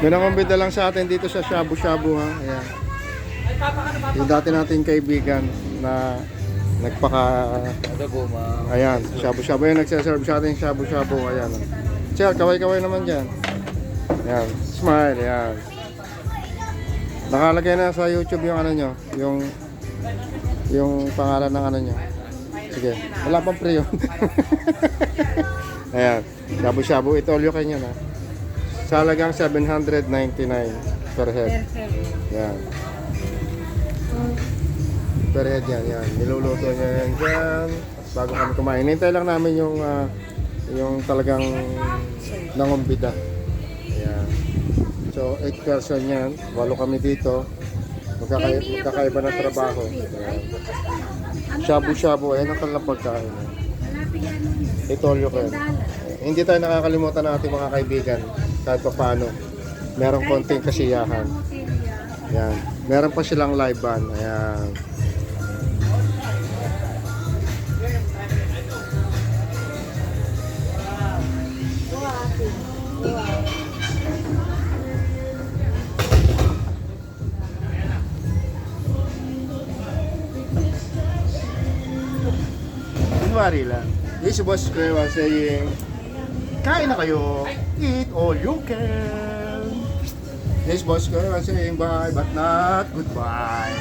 May nangumbida lang sa atin dito sa Shabu Shabu ha. Ayan. Yung dati nating kaibigan na nagpaka... Ayan, Shabu Shabu. Ayan, nagsaserve sa atin Shabu Shabu. Ayan. Sir, kaway-kaway naman dyan. Ayan, smile. Ayan. Nakalagay na sa YouTube yung ano nyo. Yung pangalan ng ano nyo. Sige, wala pang pre yun. Ayan, Shabu Shabu. Ito all you can yun ha. Sa halagang 799 per head. Yan. Per head yan, yan. Niluluto niya yan dyan. Bago kami kumain. Hintay lang namin yung talagang nangumbida. Ayan. So, 8 person yan. 8 kami dito. Magkakaiba ng trabaho. Ayan. Shabu-shabu. Ayan ang kanilang pagkain. Ito all you can. Hindi tayo nakakalimutan ng ating mga kaibigan. Kahit pa paano. Merong konting kasiyahan. Ayan. Meron pa silang live band. Ayan. Kunwari lang. This was Square saying, kain na kayo. Eat all you can. This boss Square saying bye but not goodbye.